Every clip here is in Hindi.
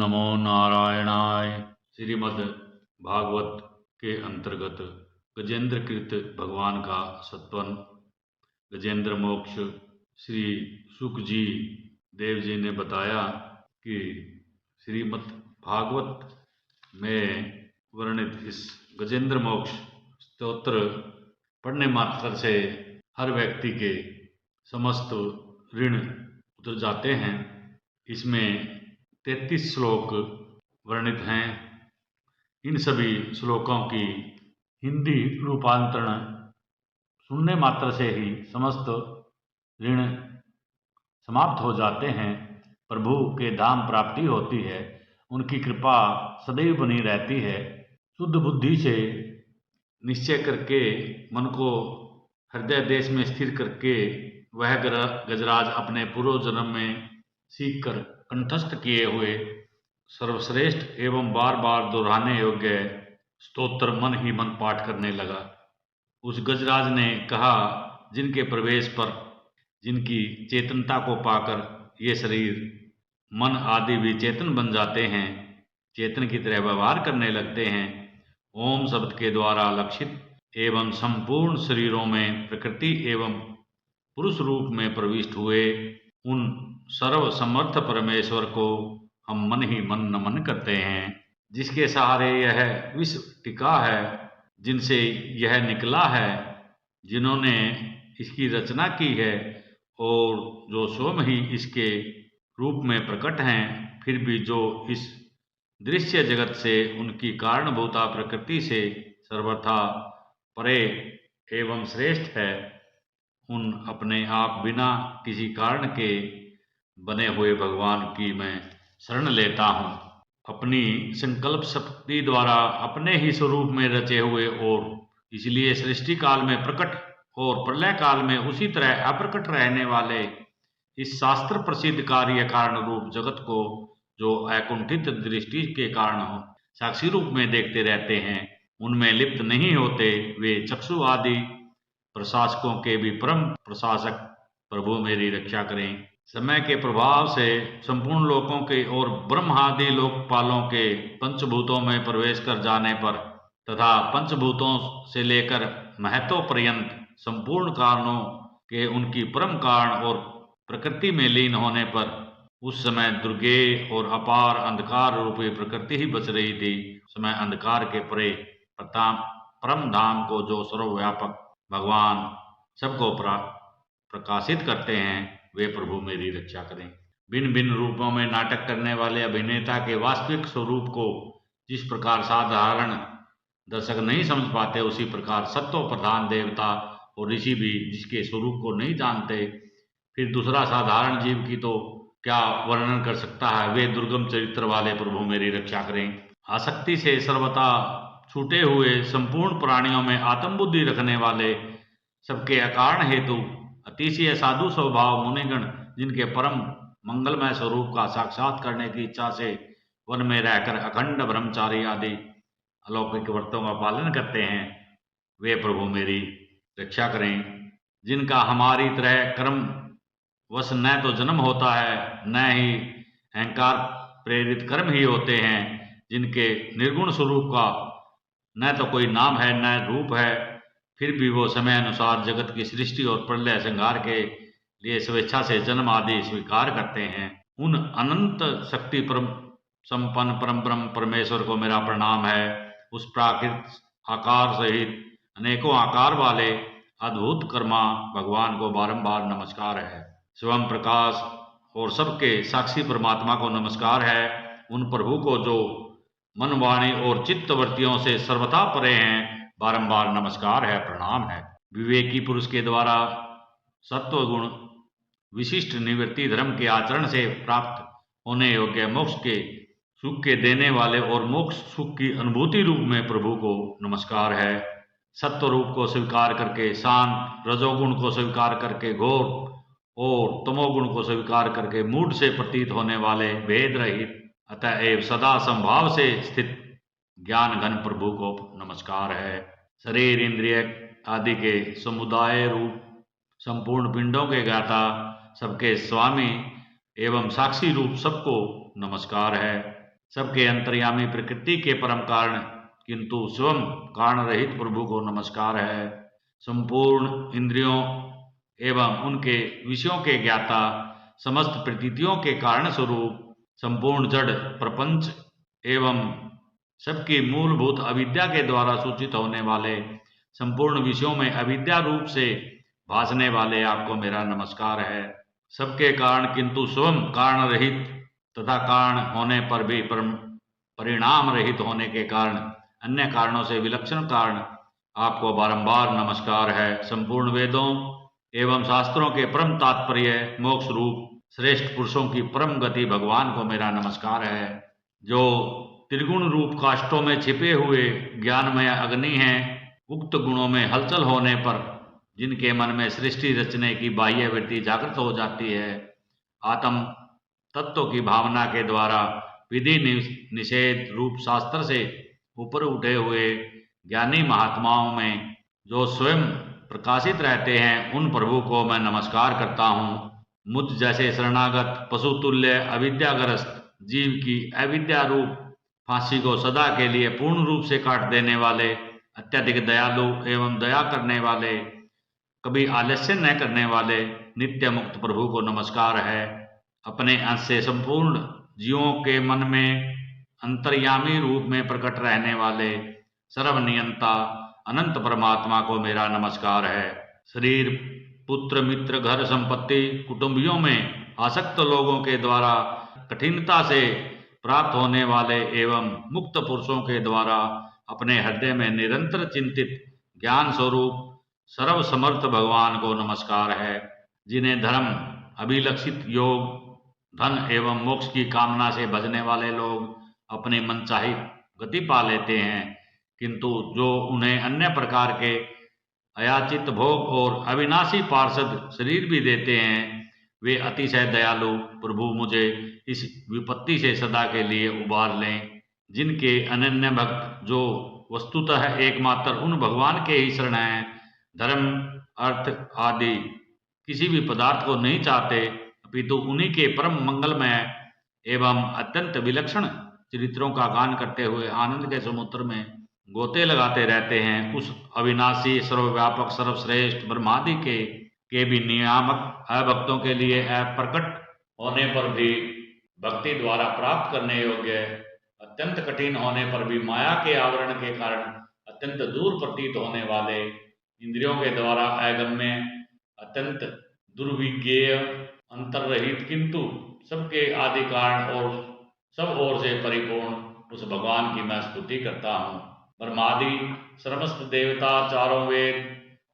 नमो नारायणाय। श्रीमद् भागवत के अंतर्गत गजेंद्र कृत भगवान का सत्वन गजेंद्र मोक्ष श्री सुख जी देव जी ने बताया कि श्रीमद् भागवत में वर्णित इस गजेंद्र मोक्ष स्तोत्र पढ़ने मात्र से हर व्यक्ति के समस्त ऋण उतर जाते हैं। इसमें 33 श्लोक वर्णित हैं। इन सभी श्लोकों की हिंदी रूपांतरण सुनने मात्र से ही समस्त ऋण समाप्त हो जाते हैं। प्रभु के धाम प्राप्ति होती है, उनकी कृपा सदैव बनी रहती है। शुद्ध बुद्धि से निश्चय करके मन को हृदय देश में स्थिर करके वह गजराज अपने पूर्व जन्म में सीख कर कंठस्थ किए हुए सर्वश्रेष्ठ एवं बार बार दोहराने योग्य स्तोत्र मन ही मन पाठ करने लगा। उस गजराज ने कहा, जिनके प्रवेश पर, जिनकी चेतनता को पाकर ये शरीर मन आदि भी चेतन बन जाते हैं, चेतन की तरह व्यवहार करने लगते हैं। ओम शब्द के द्वारा लक्षित एवं संपूर्ण शरीरों में प्रकृति एवं पुरुष रूप में प्रविष्ट हुए उन सर्व समर्थ परमेश्वर को हम मन ही मन नमन करते हैं। जिसके सहारे यह विश्व टिका है, जिनसे यह निकला है, जिन्होंने इसकी रचना की है और जो स्वयं ही इसके रूप में प्रकट हैं, फिर भी जो इस दृश्य जगत से उनकी कारणभूता प्रकृति से सर्वथा परे एवं श्रेष्ठ है, उन अपने आप बिना किसी कारण के बने हुए भगवान की मैं शरण लेता हूँ। अपनी संकल्प शक्ति द्वारा अपने ही स्वरूप में रचे हुए और इसलिए सृष्टि काल में प्रकट और प्रलय काल में उसी तरह अप्रकट रहने वाले इस शास्त्र प्रसिद्ध कार्य कारण रूप जगत को जो अकुंठित दृष्टि के कारण साक्षी रूप में देखते रहते हैं, उनमें लिप्त नहीं होते, वे चक्षु आदि प्रशासकों के भी परम प्रशासक प्रभु मेरी रक्षा करें। समय के प्रभाव से संपूर्ण लोकों के और ब्रह्मादि लोकपालों के पंचभूतों में प्रवेश कर जाने पर तथा पंचभूतों से लेकर महत्व पर्यंत संपूर्ण कारणों के उनकी परम कारण और प्रकृति में लीन होने पर उस समय दुर्गे और अपार अंधकार रूपी प्रकृति ही बच रही थी। समय अंधकार के परे परम धाम को जो सर्वव्यापक भगवान सबको प्रकाशित करते हैं, वे प्रभु मेरी रक्षा करें। भिन्न भिन्न रूपों में नाटक करने वाले अभिनेता के वास्तविक स्वरूप को जिस प्रकार साधारण दर्शक नहीं समझ पाते, उसी प्रकार सत्व प्रधान देवता और ऋषि भी जिसके स्वरूप को नहीं जानते, फिर दूसरा साधारण जीव की तो क्या वर्णन कर सकता है। वे दुर्गम चरित्र वाले प्रभु मेरी रक्षा करें। आसक्ति से सर्वथा छूटे हुए संपूर्ण प्राणियों में आत्म बुद्धि रखने वाले सबके अकारण हेतु अतिशय साधु स्वभाव मुनिगण, जिनके परम मंगलमय स्वरूप का साक्षात करने की इच्छा से वन में रहकर अखंड ब्रह्मचारी आदि अलौकिक व्रतों का पालन करते हैं, वे प्रभु मेरी रक्षा करें। जिनका हमारी तरह कर्म वश न तो जन्म होता है, न ही अहंकार प्रेरित कर्म ही होते हैं, जिनके निर्गुण स्वरूप का न तो कोई नाम है न रूप है, फिर भी वो समय अनुसार जगत की सृष्टि और प्रलय संहार के लिए स्वेच्छा से जन्म आदि स्वीकार करते हैं। उन अनंत शक्ति परम संपन्न परम ब्रह्म परमेश्वर को मेरा प्रणाम है। उस प्राकृत आकार सहित अनेकों आकार वाले अद्भुत कर्मा भगवान को बारंबार नमस्कार है। स्वयं प्रकाश और सबके साक्षी परमात्मा को नमस्कार है। उन प्रभु को जो मन वाणी और चित्तवृत्तियों से सर्वथा परे हैं, बारंबार नमस्कार है, प्रणाम है। विवेकी पुरुष के द्वारा सत्व गुण विशिष्ट निवृत्ति धर्म के आचरण से प्राप्त होने योग्य मोक्ष के सुख के देने वाले और मोक्ष सुख की अनुभूति रूप में प्रभु को नमस्कार है। सत्व रूप को स्वीकार करके शांत, रजोगुण को स्वीकार करके घोर और तमोगुण को स्वीकार करके मूढ़ से प्रतीत होने वाले भेद रहित अतएव सदा संभाव से स्थित ज्ञान घन प्रभु को नमस्कार है। शरीर इंद्रिय आदि के समुदाय रूप संपूर्ण पिंडों के ज्ञाता, सबके स्वामी एवं साक्षी रूप सबको नमस्कार है। सबके अंतर्यामी प्रकृति के परम कारण किंतु स्वयं कारण रहित प्रभु को नमस्कार है। संपूर्ण इंद्रियों एवं उनके विषयों के ज्ञाता, समस्त प्रतीतियों के कारण स्वरूप, संपूर्ण जड़ प्रपंच एवं सबकी मूलभूत अविद्या के द्वारा सूचित होने वाले, संपूर्ण विषयों में अविद्या रूप से भासने वाले आपको मेरा नमस्कार है। सबके कारण किंतु स्वयं कारण रहित तथा कारण होने पर भी परिणाम रहित होने के कारण अन्य कारणों से विलक्षण कारण आपको बारंबार नमस्कार है। संपूर्ण वेदों एवं शास्त्रों के परम तात्पर्य मोक्ष रूप श्रेष्ठ पुरुषों की परम गति भगवान को मेरा नमस्कार है। जो त्रिगुण रूप काष्ठों में छिपे हुए ज्ञानमय अग्नि हैं, उक्त गुणों में हलचल होने पर जिनके मन में सृष्टि रचने की बाह्य वृत्ति जागृत हो जाती है, आत्म तत्व की भावना के द्वारा विधि निषेध रूप शास्त्र से ऊपर उठे हुए ज्ञानी महात्माओं में जो स्वयं प्रकाशित रहते हैं, उन प्रभु को मैं नमस्कार करता हूँ। मुझ जैसे शरणागत पशुतुल्य अविद्याग्रस्त जीव की अविद्या रूप फांसी को सदा के लिए पूर्ण रूप से काट देने वाले, अत्यधिक दयालु एवं दया करने वाले, कभी आलस्य न करने वाले नित्य मुक्त प्रभु को नमस्कार है। अपने अंश से संपूर्ण जीवों के मन में अंतर्यामी रूप में प्रकट रहने वाले सर्वनियंता अनंत परमात्मा को मेरा नमस्कार है। शरीर, पुत्र, मित्र, घर, संपत्ति, कुटुंबियों में आसक्त लोगों के द्वारा कठिनता से प्राप्त होने वाले एवं मुक्त पुरुषों के द्वारा अपने हृदय में निरंतर चिंतित ज्ञान स्वरूप सर्वसमर्थ भगवान को नमस्कार है। जिन्हें धर्म, अभिलक्षित योग, धन एवं मोक्ष की कामना से भजने वाले लोग अपने मनचाही गति पा लेते हैं, किंतु जो उन्हें अन्य प्रकार के अयाचित भोग और अविनाशी पार्षद शरीर भी देते हैं, वे अतिशय दयालु प्रभु मुझे इस विपत्ति से सदा के लिए उबार लें। जिनके अनन्य भक्त जो वस्तुतः एकमात्र उन भगवान के ही शरण हैं, धर्म, अर्थ आदि किसी भी पदार्थ को नहीं चाहते, अपितु उन्हीं के परम मंगलमय एवं अत्यंत विलक्षण चरित्रों का गान करते हुए आनंद के समुद्र में गोते लगाते रहते हैं, उस अविनाशी सर्वव्यापक सर्वश्रेष्ठ ब्रह्मादि के भी नियामक अभक्तों के लिए अप्रकट होने पर भी भक्ति द्वारा प्राप्त करने योग्य, अत्यंत कठिन होने पर भी माया के आवरण के कारण अत्यंत दूर प्रतीत होने वाले, इंद्रियों के द्वारा अगम्य, अत्यंत दुर्विज्ञेय, अंतर्रहित किंतु सबके आदि कारण और सब ओर से परिपूर्ण उस भगवान की मैं स्तुति करता हूँ। ब्रह्मादि समस्त देवता, चारों वेद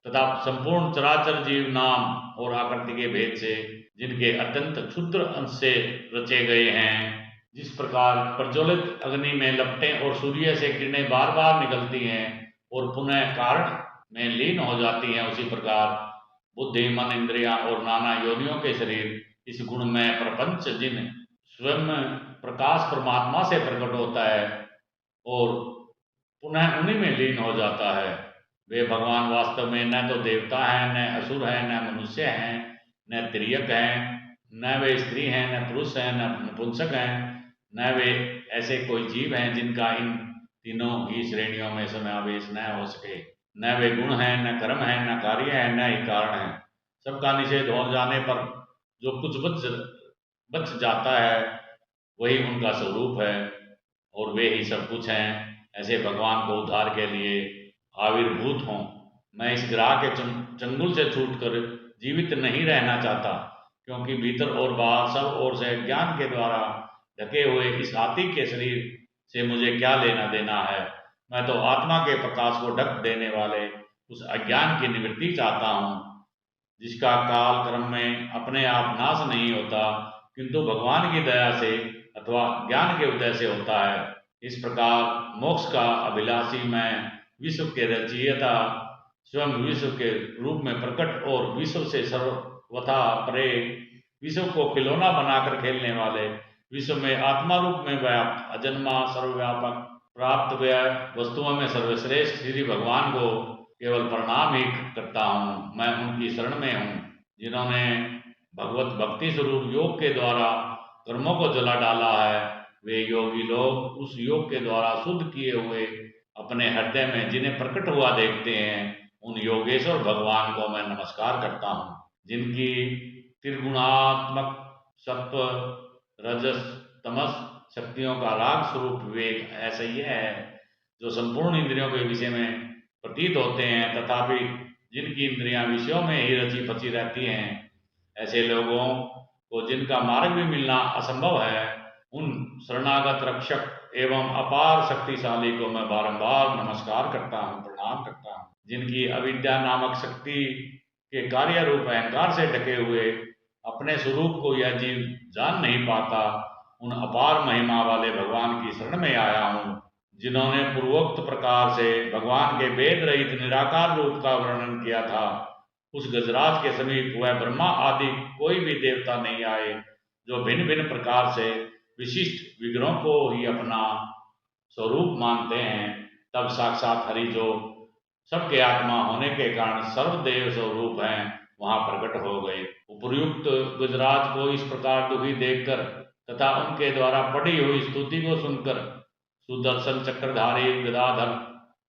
तथा संपूर्ण चराचर जीव नाम और आकृति के भेद से जिनके अत्यंत क्षुद्र अंश से रचे गए हैं, जिस प्रकार प्रज्वलित अग्नि में लपटें और सूर्य से किरणें बार बार निकलती हैं और पुनः कारण में लीन हो जाती हैं, उसी प्रकार बुद्धि, मन, इंद्रियां और नाना योनियों के शरीर इस गुण में प्रपंच जिन स्वयं प्रकाश परमात्मा से प्रकट होता है और पुनः उन्हीं में लीन हो जाता है, वे भगवान वास्तव में न तो देवता हैं, न असुर हैं, न मनुष्य हैं, न तिर्यक हैं, न वे स्त्री हैं, न पुरुष हैं, न नपुंसक हैं, न वे ऐसे कोई जीव हैं जिनका इन तीनों ही श्रेणियों में समावेश न हो सके। न वे गुण हैं, न कर्म हैं, न कार्य हैं, न ही कारण हैं। सबका निषेध हो जाने पर जो कुछ बच जाता है वही उनका स्वरूप है और वे ही सब कुछ हैं। ऐसे भगवान को उद्धार के लिए आविर्भूत हों। मैं इस ग्रह के चंगुल से छूटकर जीवित नहीं रहना चाहता, क्योंकि भीतर और बाहर सब ओर से ज्ञान के द्वारा ढके हुए इस हाथी के शरीर से मुझे क्या लेना देना है। मैं तो आत्मा के प्रकाश को ढक देने वाले उस अज्ञान की निवृत्ति चाहता हूँ, जिसका काल क्रम में अपने आप नाश नहीं होता, किंतु भगवान की दया से अथवा ज्ञान के उदय से होता है। इस प्रकार मोक्ष का अभिलाषी मैं विश्व के रचयिता, स्वयं विश्व के रूप में प्रकट और विश्व से सर्वथा परे, विश्व को खिलौना बनाकर खेलने वाले, विश्व में आत्मा रूप में व्याप्त, अजन्मा, सर्वव्यापक, प्राप्त वस्तुओं में सर्वश्रेष्ठ श्री भगवान को केवल प्रणाम ही करता हूँ। मैं उनकी शरण में हूँ जिन्होंने भगवत भक्ति स्वरूप योग के द्वारा कर्मों को जला डाला है वे योगी लोग उस योग के द्वारा शुद्ध किए हुए अपने हृदय में जिन्हें प्रकट हुआ देखते हैं, उन योगेश्वर भगवान को मैं नमस्कार करता हूँ, जिनकी त्रिगुणात्मक सत्व रजस तमस शक्तियों का राग स्वरूप विवेक ऐसा ही है जो संपूर्ण इंद्रियों के विषय में प्रतीत होते हैं, तथापि जिनकी इंद्रियां विषयों में ही रची पची रहती हैं। ऐसे लोगों को जिनका मार्ग भी मिलना असंभव है, उन शरणागत रक्षक एवं अपार शक्तिशाली को मैं बारंबार नमस्कार करता हूँ, प्रणाम करता हूँ। जिनकी अविद्या नामक शक्ति के कार्य रूप अहंकार से ढके हुए अपने स्वरूप को यह जीव जान नहीं पाता, उन अपार महिमा वाले भगवान की शरण में आया हूँ, जिन्होंने पूर्वोक्त प्रकार से भगवान के वेद रहित निराकार रूप का वर्णन किया था। उस गजराज के समीप वह ब्रह्मा आदि कोई भी देवता नहीं आए, जो भिन्न भिन्न प्रकार से विशिष्ट विग्रहों को ही अपना स्वरूप मानते हैं। तब साक्षात हरि, जो सबके आत्मा होने के कारण सर्वदेव स्वरूप हैं, वहां प्रकट हो गए। उपर्युक्त गुजरात को इस प्रकार दुखी देखकर तथा उनके द्वारा पढ़ी हुई स्तुति को सुनकर सुदर्शन चक्रधारी गदाधर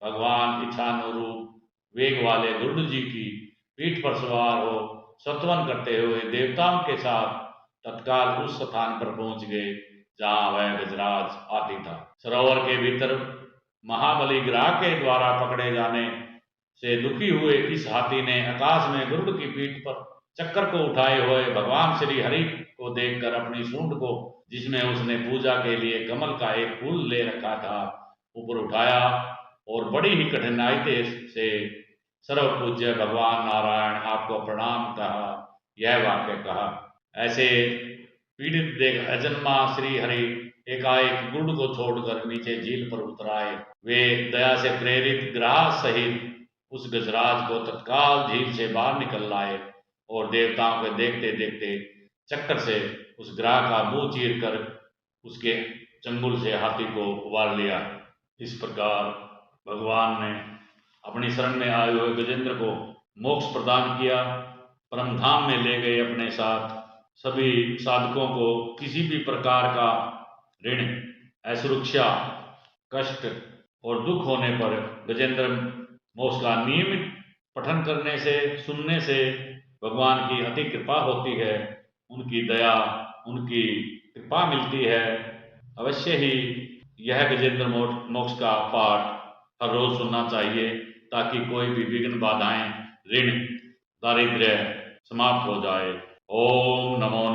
भगवान इच्छानुरूप वेग वाले गरुड़ जी की पीठ पर सवार हो सत्वन करते हुए देवताओं के साथ तत्काल उस स्थान पर पहुंच गए जहां वह गजराज हाथी था। सरोवर के भीतर महाबली ग्राह के द्वारा पकड़े जाने से दुखी हुए इस हाथी ने आकाश में गरुड़ की पीठ पर चक्कर को उठाए हुए भगवान श्री हरि को देखकर अपनी सूंड को, जिसमें उसने पूजा के लिए कमल का एक फूल ले रखा था, ऊपर उठाया और बड़ी ही कठिनाई से सर्व पूज्य भगवान नारायण आपको प्रणाम कहा, यह वाक्य कहा। ऐसे पीड़ित देख अजन्मा श्री हरि एकाएक गुरुड़ को छोड़कर नीचे झील पर उतर आए। वे दया से प्रेरित ग्राह सहित उस गजराज को तत्काल झील से बाहर निकल लाए और देवताओं के देखते देखते चक्कर से उस ग्राह का मुंह चीर कर उसके चंगुल से हाथी को उबार लिया। इस प्रकार भगवान ने अपनी शरण में आए हुए गजेंद्र को मोक्ष प्रदान किया, परमधाम में ले गए अपने साथ। सभी साधकों को किसी भी प्रकार का ऋण, असुरक्षा, कष्ट और दुख होने पर गजेंद्र मोक्ष का नियमित पठन करने से, सुनने से भगवान की अति कृपा होती है, उनकी दया, उनकी कृपा मिलती है। अवश्य ही यह गजेंद्र मोक्ष का पाठ हर रोज सुनना चाहिए, ताकि कोई भी विघ्न, बाधाएं, ऋण, दारिद्र्य समाप्त हो जाए। ओम नमो